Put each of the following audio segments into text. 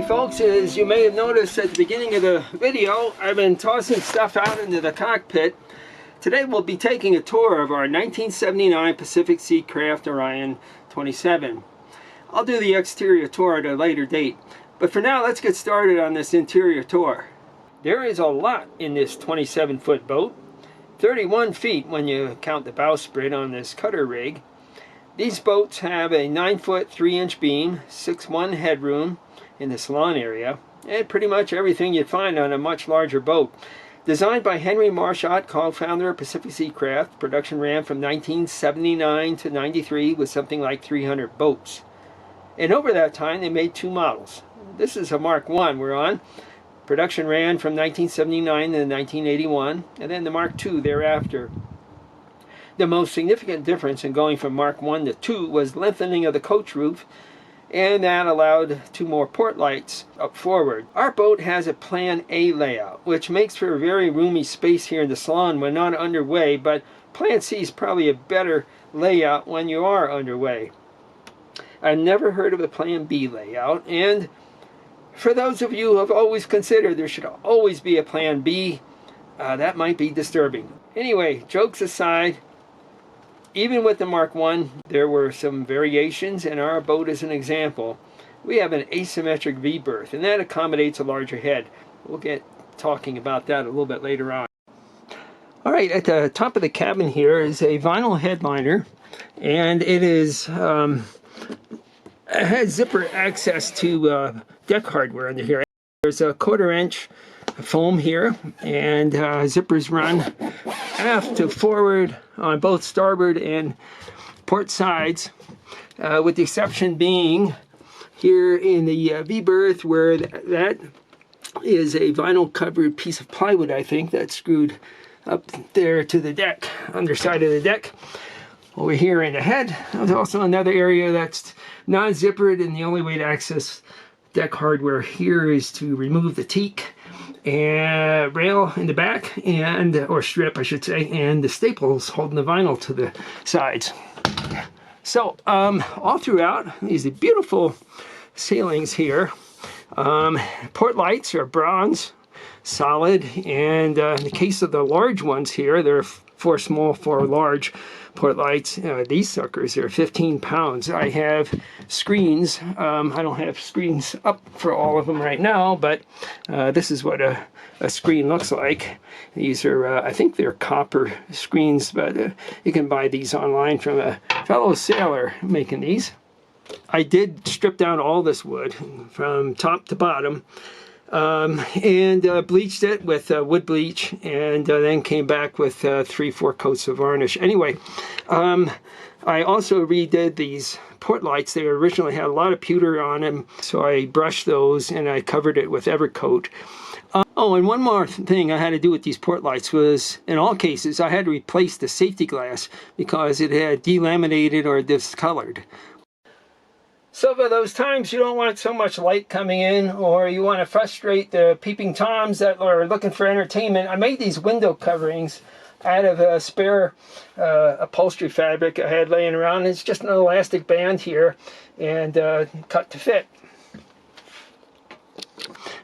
folks, as you may have noticed at the beginning of the video, I've been tossing stuff out into the cockpit. Today we'll be taking a tour of our 1979 Pacific Seacraft Orion 27. I'll do the exterior tour at a later date, but for now let's get started on this interior tour. There is a lot in this 27-foot boat, 31 feet when you count the bowsprit on this cutter rig. These boats have a 9-foot 3-inch beam, 6'1" headroom in the salon area, and pretty much everything you'd find on a much larger boat. Designed by Henry Marshott, co-founder of Pacific Seacraft, production ran from 1979 to 93 with something like 300 boats. And over that time they made two models. This is a Mark I we're on. Production ran from 1979 to 1981, and then the Mark II thereafter. The most significant difference in going from Mark I to II was lengthening of the coach roof, and that allowed 2 more port lights up forward. Our boat has a Plan A layout, which makes for a very roomy space here in the salon when not underway, but Plan C is probably a better layout when you are underway. I've never heard of the Plan B layout, and for those of you who have always considered there should always be a Plan B, that might be disturbing. Anyway, jokes aside, even with the Mark I, there were some variations, and our boat is an example. We have an asymmetric V-berth, and that accommodates a larger head. We'll get talking about that a little bit later on. All right, at the top of the cabin here is a vinyl headliner, and it is it has zipper access to deck hardware under here. There's a 1/4 inch foam here, and zippers run aft to forward on both starboard and port sides, with the exception being here in the V-berth, where that is a vinyl covered piece of plywood, I think, that's screwed up there to the deck, underside of the deck. Over here in the head, there's also another area that's non-zippered, and the only way to access deck hardware here is to remove the teak and rail in the back, and or strip I should say, and the staples holding the vinyl to the sides. So all throughout, these are beautiful ceilings here. Port lights are bronze, solid, and in the case of the large ones here, they're 4 small, 4 large port lights. These suckers are 15 pounds. I have screens. I don't have screens up for all of them right now, but this is what a screen looks like. These are, I think they're copper screens, but you can buy these online from a fellow sailor making these. I did strip down all this wood from top to bottom, and bleached it with wood bleach, and then came back with 3-4 coats of varnish. Anyway, I also redid these port lights. They originally had a lot of pewter on them, so I brushed those and I covered it with Evercoat. Oh, and one more thing I had to do with these port lights was, in all cases, I had to replace the safety glass because it had delaminated or discolored. So for those times you don't want so much light coming in, or you want to frustrate the peeping toms that are looking for entertainment, I made these window coverings out of a spare upholstery fabric I had laying around. It's just an elastic band here, and cut to fit.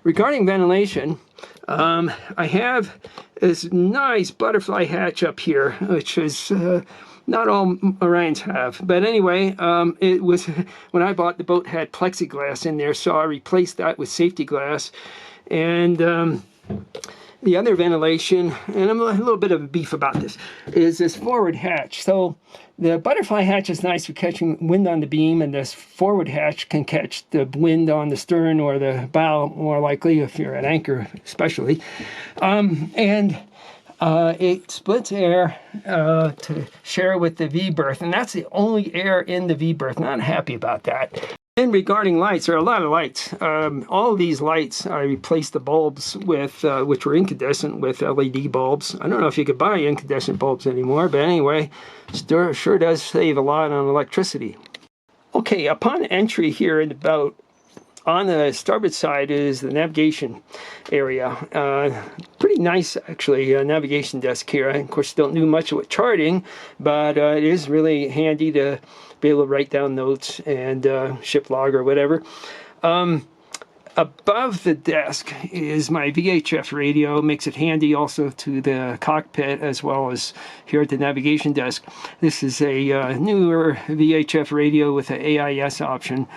Regarding ventilation, I have this nice butterfly hatch up here, which is not all Orions have, but anyway, it was, when I bought the boat, had plexiglass in there, so I replaced that with safety glass. And the other ventilation, and I'm a little bit of a beef about this, is this forward hatch. So the butterfly hatch is nice for catching wind on the beam, and this forward hatch can catch the wind on the stern or the bow, more likely if you're at anchor especially. It splits air to share with the V-berth, and that's the only air in the V-berth. Not happy about that. And regarding lights, there are a lot of lights. All of these lights, I replaced the bulbs with, which were incandescent, with LED bulbs. I don't know if you could buy incandescent bulbs anymore, but anyway, sure does save a lot on electricity. Okay, upon entry here in the boat, on the starboard side is the navigation area. Pretty nice, actually, navigation desk here. I, of course, don't do much with charting, but it is really handy to be able to write down notes and ship log or whatever. Above the desk is my VHF radio. It makes it handy also to the cockpit as well as here at the navigation desk. This is a newer VHF radio with an AIS option.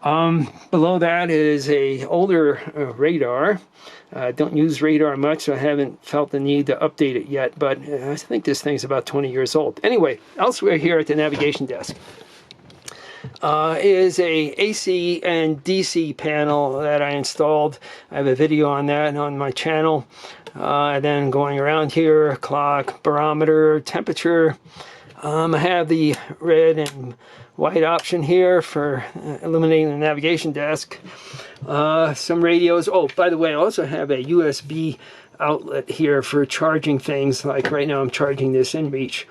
Below that is a older radar. Don't use radar much, so I haven't felt the need to update it yet, but I think this thing's about 20 years old. Anyway, elsewhere here at the navigation desk is a AC and DC panel that I installed. I have a video on that on my channel. Then going around here, clock, barometer, temperature. I have the red and white option here for illuminating the navigation desk. Some radios. Oh, by the way, I also have a USB outlet here for charging things. Like right now I'm charging this inReach.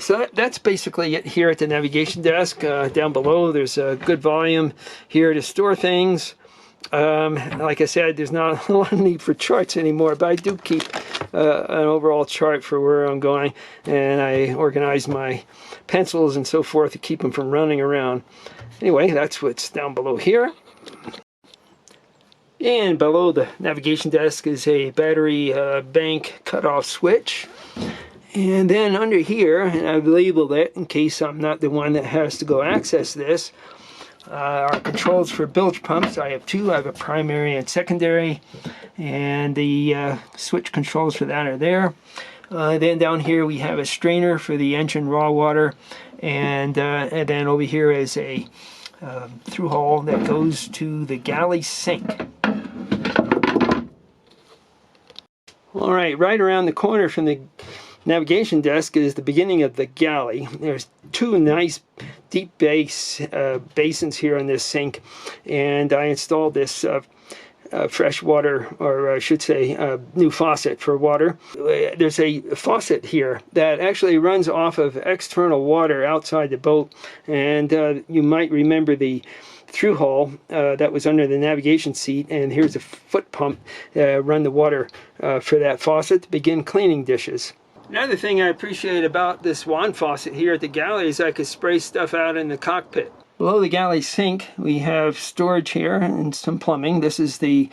So that's basically it here at the navigation desk. Down below there's a good volume here to store things. Like I said, there's not a lot of need for charts anymore, but I do keep an overall chart for where I'm going, and I organize my pencils and so forth to keep them from running around. Anyway, that's what's down below here. And below the navigation desk is a battery bank cutoff switch. And then under here, and I've labeled it in case I'm not the one that has to go access this, are controls for bilge pumps. I have two. I have a primary and secondary, and the switch controls for that are there. Then down here we have a strainer for the engine raw water, and then over here is a through hole that goes to the galley sink. All right, right around the corner from the navigation desk is the beginning of the galley. There's two nice deep basins here on this sink, and I installed this fresh water, or I should say new faucet for water. There's a faucet here that actually runs off of external water outside the boat, and you might remember the through hole that was under the navigation seat, and here's a foot pump run the water for that faucet to begin cleaning dishes. Another thing I appreciate about this wand faucet here at the galley is I could spray stuff out in the cockpit. Below the galley sink we have storage here and some plumbing. This is the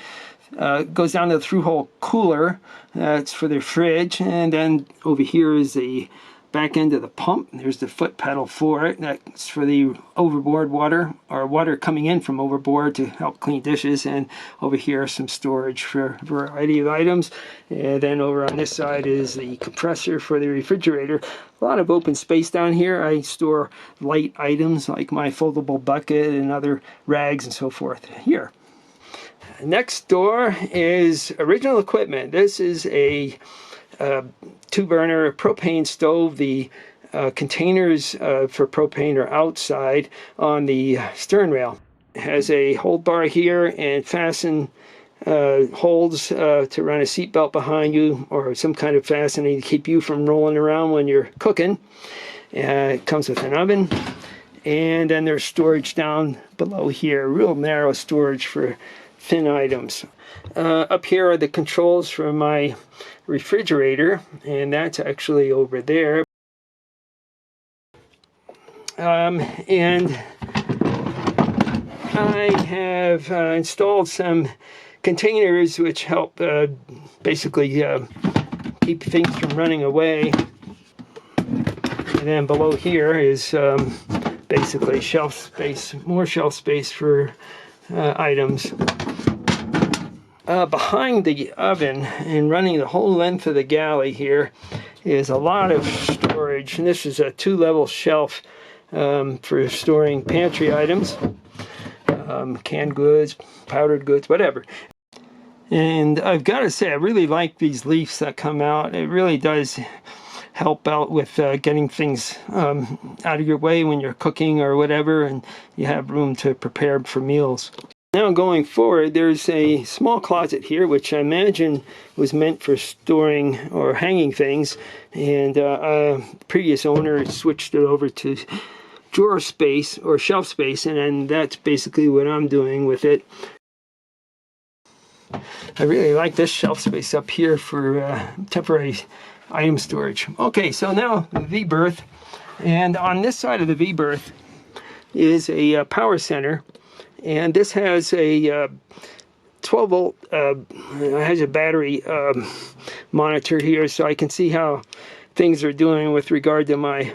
goes down to the through hole cooler. That's for the fridge, and then over here is the back end of the pump. There's the foot pedal for it. That's for the overboard water, or water coming in from overboard to help clean dishes. And over here some storage for a variety of items. And then over on this side is the compressor for the refrigerator. A lot of open space down here. I store light items like my foldable bucket and other rags and so forth here. Next door is original equipment. This is a two-burner propane stove. The containers for propane are outside on the stern rail. It has a hold bar here and fasten holds to run a seat belt behind you, or some kind of fastening to keep you from rolling around when you're cooking. It comes with an oven, and then there's storage down below here, real narrow storage for thin items. Up here are the controls for my refrigerator, and that's actually over there. And I have installed some containers which help basically keep things from running away. And then below here is basically shelf space, more shelf space for items. Behind the oven and running the whole length of the galley here is a lot of storage, and this is a two-level shelf for storing pantry items, canned goods, powdered goods, whatever. And I've got to say, I really like these leaves that come out. It really does help out with getting things out of your way when you're cooking or whatever, and you have room to prepare for meals. Now going forward, there's a small closet here which I imagine was meant for storing or hanging things, and previous owner switched it over to drawer space or shelf space, and then that's basically what I'm doing with it. I really like this shelf space up here for temporary item storage. Okay, so now the V-berth, and on this side of the V-berth is a power center. And this has a 12 volt, has a battery monitor here, so I can see how things are doing with regard to my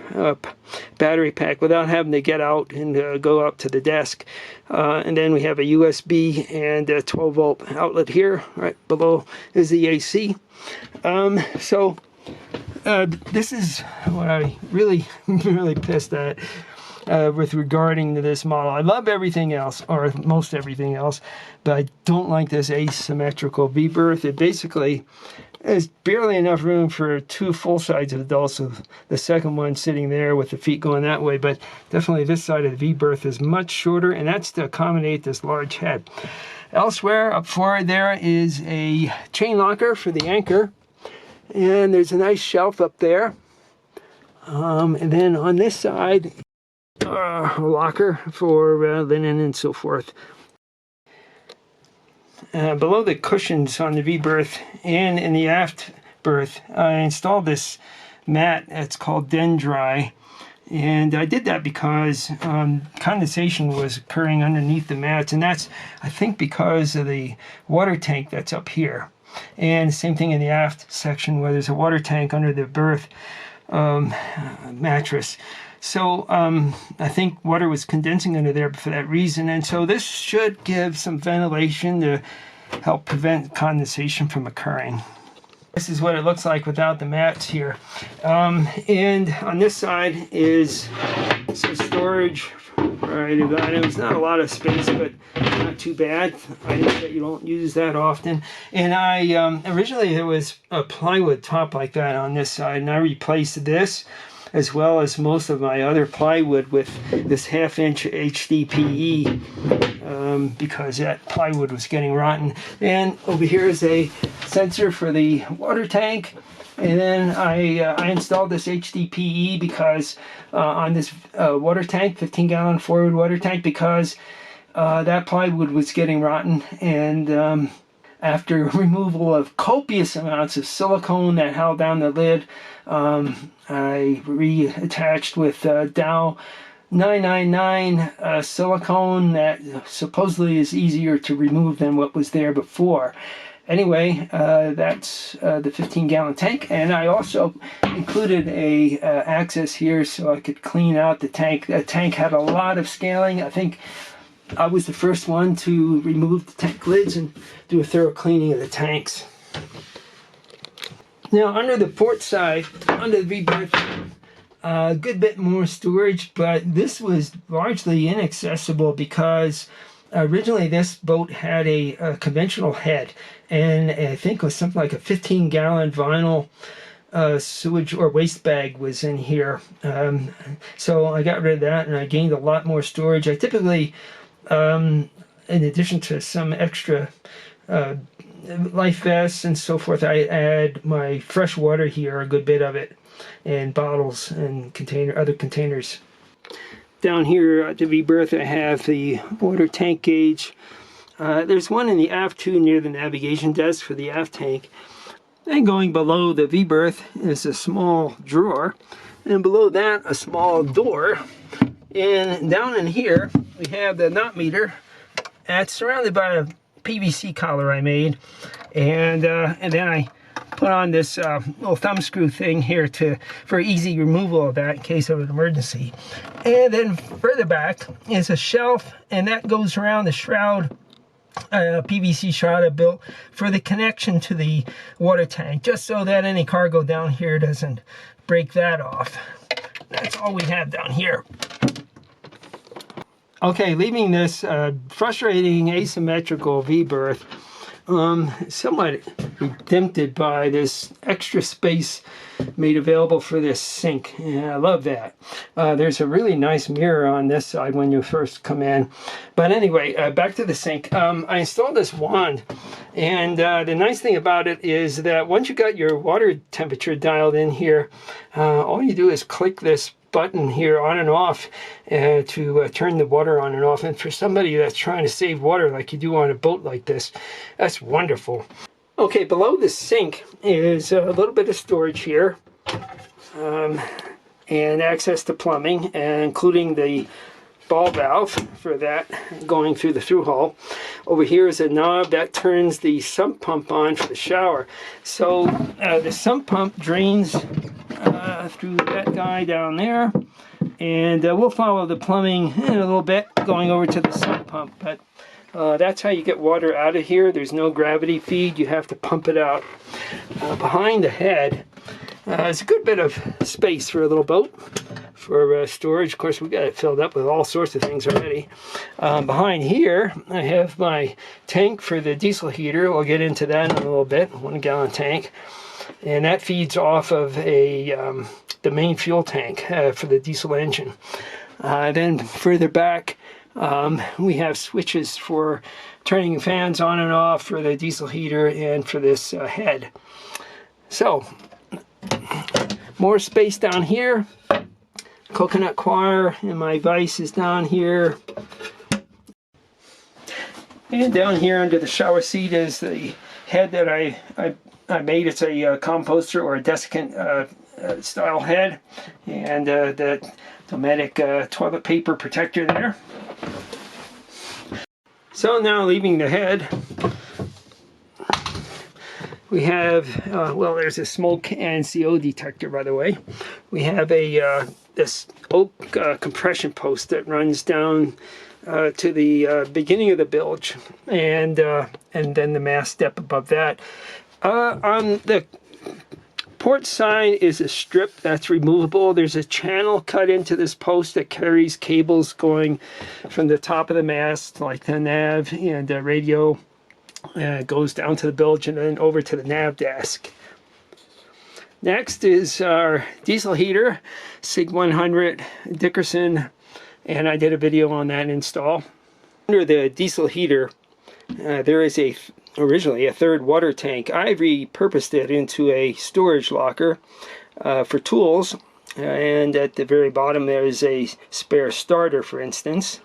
battery pack without having to get out and go up to the desk. And then we have a USB and a 12 volt outlet here. Right below is the AC. This is what I really pissed at with regarding to this model. I love everything else, or most everything else, but I don't like this asymmetrical V-berth. It basically is barely enough room for two full-size adults, with the second one sitting there with the feet going that way, but definitely this side of the V-berth is much shorter, and that's to accommodate this large head. Elsewhere, up forward there is a chain locker for the anchor, and there's a nice shelf up there. And then on this side, a locker for linen and so forth. Below the cushions on the V-berth and in the aft berth, I installed this mat that's called Dendri. And I did that because condensation was occurring underneath the mats, and that's, I think, because of the water tank that's up here. And same thing in the aft section where there's a water tank under the berth mattress. So I think water was condensing under there for that reason, and so this should give some ventilation to help prevent condensation from occurring. This is what it looks like without the mats here. And on this side is some storage variety of items. Not a lot of space, but not too bad. Items that you don't use that often. And I originally there was a plywood top like that on this side, and I replaced this as well as most of my other plywood with this 1/2" HDPE because that plywood was getting rotten. And over here is a sensor for the water tank. And then I installed this HDPE because on this water tank, 15-gallon forward water tank, because that plywood was getting rotten. And after removal of copious amounts of silicone that held down the lid, I reattached with Dow 999 silicone that supposedly is easier to remove than what was there before. Anyway, that's the 15-gallon tank, and I also included a access here so I could clean out the tank. The tank had a lot of scaling. I think I was the first one to remove the tank lids and do a thorough cleaning of the tanks. Now, under the port side, under the V-berth, a good bit more storage, but this was largely inaccessible because originally this boat had a conventional head, and I think it was something like a 15-gallon vinyl sewage or waste bag was in here. So I got rid of that, and I gained a lot more storage. I typically, in addition to some extra life vests and so forth, I add my fresh water here, a good bit of it, and bottles and other containers. Down here at the V-berth, I have the water tank gauge. There's one in the aft too, near the navigation desk for the aft tank. Then going below the V-berth is a small drawer, and below that a small door. And down in here we have the knot meter. It's surrounded by a PVC collar I made, and then I put on this little thumb screw thing here for easy removal of that in case of an emergency. And then further back is a shelf, and that goes around the shroud, PVC shroud I built for the connection to the water tank, just so that any cargo down here doesn't break that off. That's all we have down here. Okay, leaving this frustrating asymmetrical V-berth, somewhat redempted by this extra space made available for this sink. Yeah, I love that. There's a really nice mirror on this side when you first come in. But anyway, back to the sink. I installed this wand, and the nice thing about it is that once you got your water temperature dialed in here, all you do is click this button here on and off to turn the water on and off. And for somebody that's trying to save water like you do on a boat like this, that's wonderful. Okay, below the sink is a little bit of storage here, and access to plumbing, including the ball valve for that going through the through hole. Over here is a knob that turns the sump pump on for the shower. So the sump pump drains through that guy down there, and we'll follow the plumbing in a little bit going over to the sump pump. But that's how you get water out of here. There's no gravity feed. You have to pump it out. Behind the head is a good bit of space for a little boat for storage. Of course, we got it filled up with all sorts of things already. Behind here, I have my tank for the diesel heater. We'll get into that in a little bit. 1 gallon tank, and that feeds off of the main fuel tank for the diesel engine. Then further back, we have switches for turning fans on and off for the diesel heater and for this head. So, more space down here. Coconut coir and my vise is down here. And down here under the shower seat is the head that I made. It's a composter or a desiccant style head, and the Dometic toilet paper protector there. So now leaving the head, we have, well, there's a smoke and CO detector, by the way. We have this oak compression post that runs down to the beginning of the bilge, and then the mast step above that. On the port side is a strip that's removable. There's a channel cut into this post that carries cables going from the top of the mast, like the nav and radio. Goes down to the bilge and then over to the nav desk. Next is our diesel heater, SIG 100 Dickerson, and I did a video on that install. Under the diesel heater, there is originally a third water tank. I've repurposed it into a storage locker for tools, and at the very bottom there is a spare starter, for instance.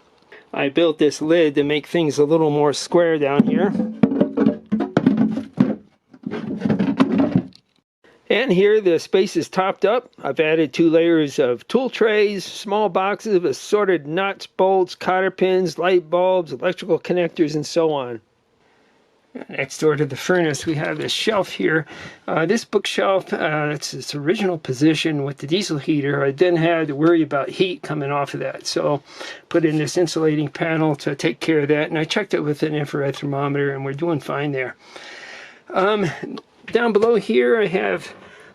I built this lid to make things a little more square down here. And here the space is topped up. I've added 2 layers of tool trays, small boxes of assorted nuts, bolts, cotter pins, light bulbs, electrical connectors, and so on. Next door to the furnace, we have this shelf here. This bookshelf, it's its original position with the diesel heater. I didn't have to worry about heat coming off of that, so put in this insulating panel to take care of that. And I checked it with an infrared thermometer, and we're doing fine there. Down below here, I have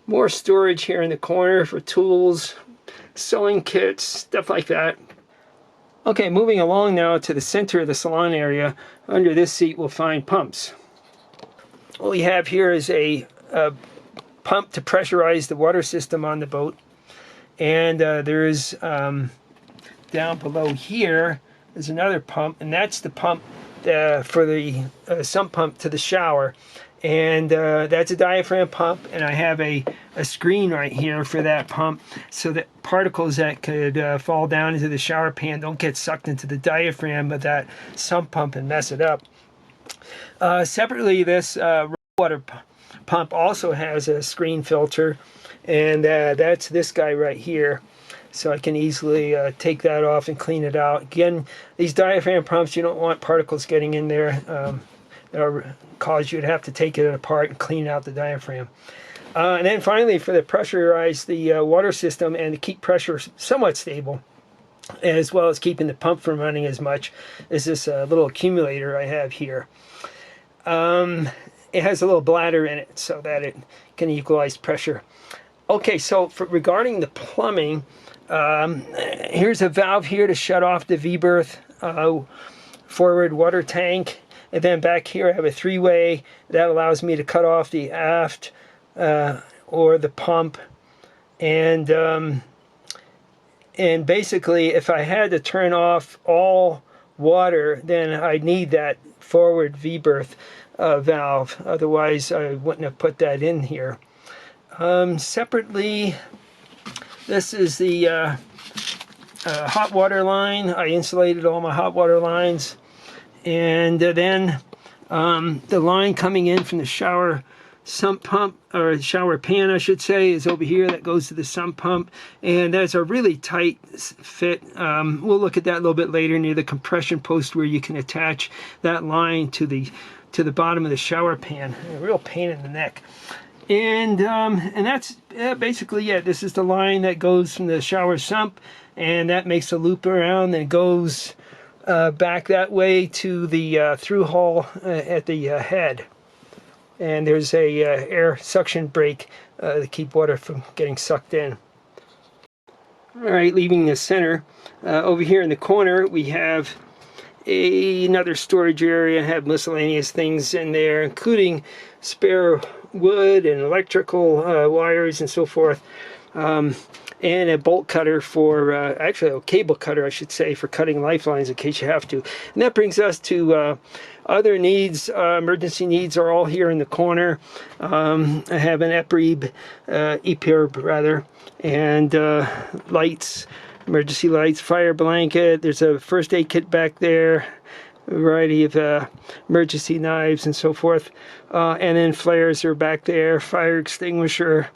more storage here in the corner for tools, sewing kits, stuff like that. Okay, moving along now to the center of the salon area. Under this seat we'll find pumps. What we have here is a pump to pressurize the water system on the boat. And there is, down below here, is another pump, and that's the pump for the sump pump to the shower. And that's a diaphragm pump, and I have a screen right here for that pump so that particles that could fall down into the shower pan don't get sucked into the diaphragm of that sump pump and mess it up. Separately, this water pump also has a screen filter, and that's this guy right here. So I can easily take that off and clean it out. Again, these diaphragm pumps, you don't want particles getting in there. That'll cause you to have to take it apart and clean out the diaphragm. And then finally, for the pressurize the water system and to keep pressure somewhat stable, as well as keeping the pump from running as much, is this little accumulator I have here. It has a little bladder in it so that it can equalize pressure. Okay, so regarding the plumbing, here's a valve here to shut off the V-berth forward water tank. And then back here I have a 3-way that allows me to cut off the aft or the pump. And basically, if I had to turn off all water, then I'd need that forward V-berth valve. Otherwise, I wouldn't have put that in here. Separately, this is the hot water line. I insulated all my hot water lines. And then the line coming in from the shower sump pump, or shower pan I should say, is over here. That goes to the sump pump, and that's a really tight fit. We'll look at that a little bit later near the compression post where you can attach that line to the bottom of the shower pan. A real pain in the neck. And that's basically it. This is the line that goes from the shower sump, and that makes a loop around and goes back that way to the through hull at the head. And there's a air suction brake to keep water from getting sucked in. Alright, leaving the center, over here in the corner we have another storage area. Have miscellaneous things in there, including spare wood and electrical wires and so forth, and a bolt cutter for, actually a cable cutter I should say, for cutting lifelines in case you have to. And that brings us to other needs. Emergency needs are all here in the corner. I have an EPIRB rather, and lights, emergency lights, fire blanket. There's a first aid kit back there, a variety of emergency knives and so forth, and then flares are back there, fire extinguisher,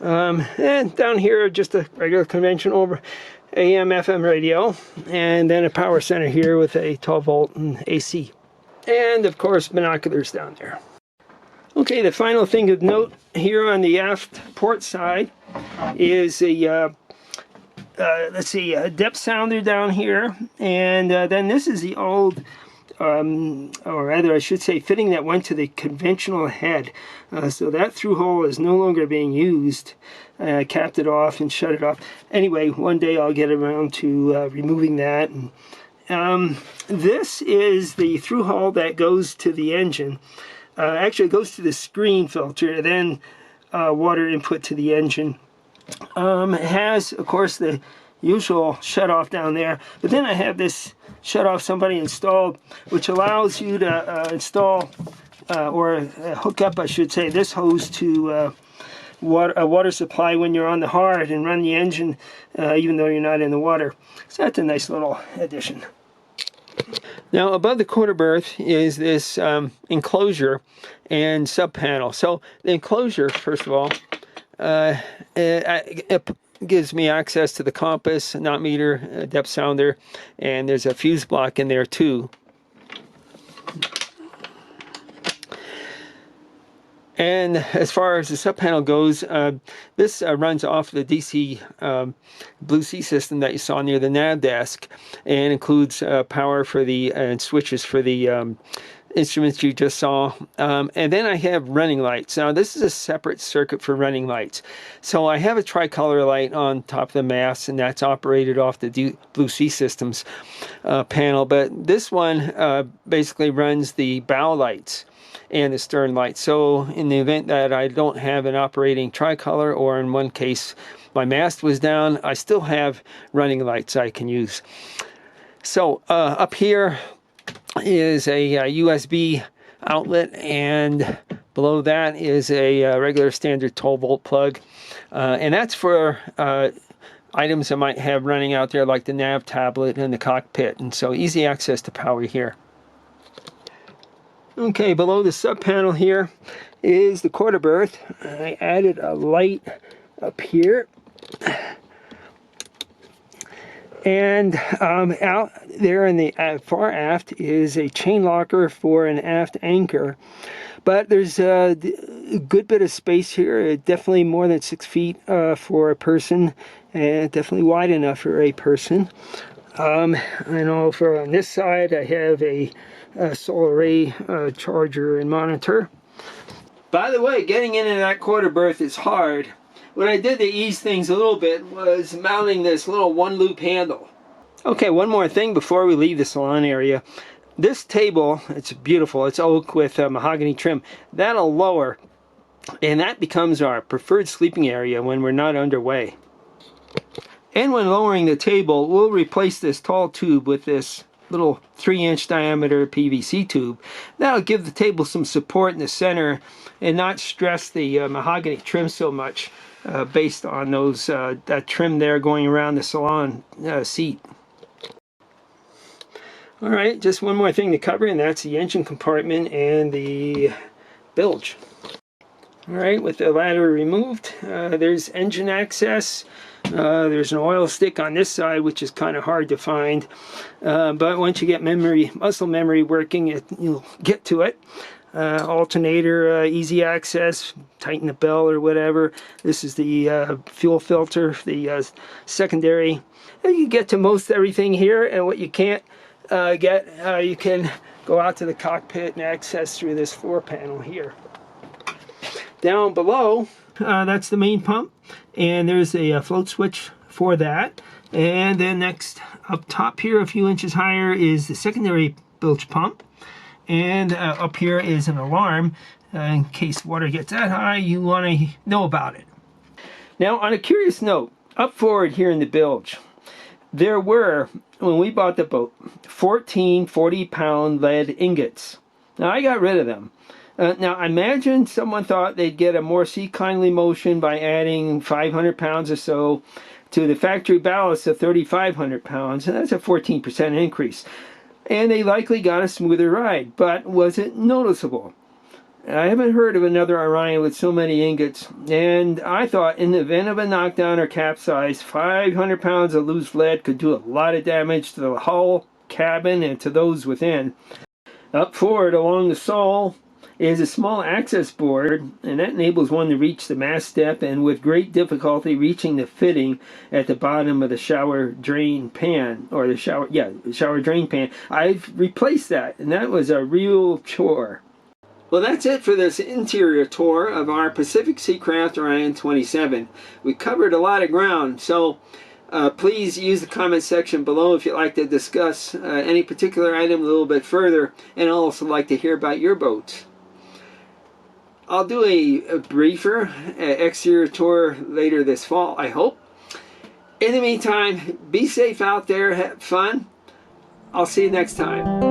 and down here just a regular conventional AM FM radio, and then a power center here with a 12 volt and AC, and of course binoculars down there. Okay, the final thing of note here on the aft port side is a let's see, a depth sounder down here, and then this is the old, or rather I should say, fitting that went to the conventional head. So that through hole is no longer being used. I capped it off and shut it off. Anyway, one day I'll get around to removing that. And, this is the through hull that goes to the engine. Actually, it goes to the screen filter, then water input to the engine. It has, of course, the usual shut-off down there, but then I have this shut-off somebody installed, which allows you to install, or hook up, I should say, this hose to a water supply when you're on the hard and run the engine, even though you're not in the water. So that's a nice little addition. Now, above the quarter berth is this enclosure and sub panel. So the enclosure, first of all, it gives me access to the compass, knot meter, depth sounder, and there's a fuse block in there too. And as far as the sub panel goes, this runs off the DC Blue Sea system that you saw near the nav desk, and includes power for the and switches for the instruments you just saw, and then I have running lights. Now this is a separate circuit for running lights. So I have a tricolor light on top of the mast, and that's operated off the Blue Sea Systems panel, but this one basically runs the bow lights and the stern lights. So in the event that I don't have an operating tricolor, or in one case my mast was down, I still have running lights I can use. So up here is a USB outlet, and below that is a regular standard 12 volt plug, and that's for items I might have running out there, like the nav tablet and the cockpit, and so easy access to power here. Okay, below the sub panel here is the quarter berth. I added a light up here, and out there in the far aft is a chain locker for an aft anchor. But there's a good bit of space here, definitely more than 6 feet for a person, and definitely wide enough for a person. And over on this side I have a solar array charger and monitor. By the way, getting into that quarter berth is hard. What I did to ease things a little bit was mounting this little one loop handle. Okay, one more thing before we leave the salon area. This table, it's beautiful, it's oak with mahogany trim. That'll lower, and that becomes our preferred sleeping area when we're not underway. And when lowering the table, we'll replace this tall tube with this little 3-inch diameter PVC tube. That'll give the table some support in the center and not stress the mahogany trim so much, based on those that trim there going around the salon seat. Alright, just one more thing to cover, and that's the engine compartment and the bilge. All right, with the ladder removed, there's engine access. There's an oil stick on this side, which is kind of hard to find. But once you get muscle memory working, you'll get to it. Alternator, easy access, tighten the bell or whatever. This is the fuel filter, the secondary. And you get to most everything here, and what you can't get, you can go out to the cockpit and access through this floor panel here. Down below, that's the main pump, and there's a float switch for that. And then next up top here, a few inches higher, is the secondary bilge pump. And up here is an alarm. In case water gets that high, you want to know about it. Now, on a curious note, up forward here in the bilge, there were, when we bought the boat, 14 40-pound lead ingots. Now, I got rid of them. Now, I imagine someone thought they'd get a more sea-kindly motion by adding 500 pounds or so to the factory ballast of 3,500 pounds, and that's a 14% increase. And they likely got a smoother ride, but was it noticeable? I haven't heard of another Orion with so many ingots, and I thought in the event of a knockdown or capsize, 500 pounds of loose lead could do a lot of damage to the hull, cabin, and to those within. Up forward along the sole is a small access board, and that enables one to reach the mast step and with great difficulty reaching the fitting at the bottom of the shower drain pan, or the shower drain pan. I've replaced that, and that was a real chore. Well, that's it for this interior tour of our Pacific Seacraft Orion 27. We covered a lot of ground, so please use the comment section below if you'd like to discuss any particular item a little bit further, and I'd also like to hear about your boats. I'll do a briefer exterior tour later this fall, I hope. In the meantime, be safe out there, have fun. I'll see you next time.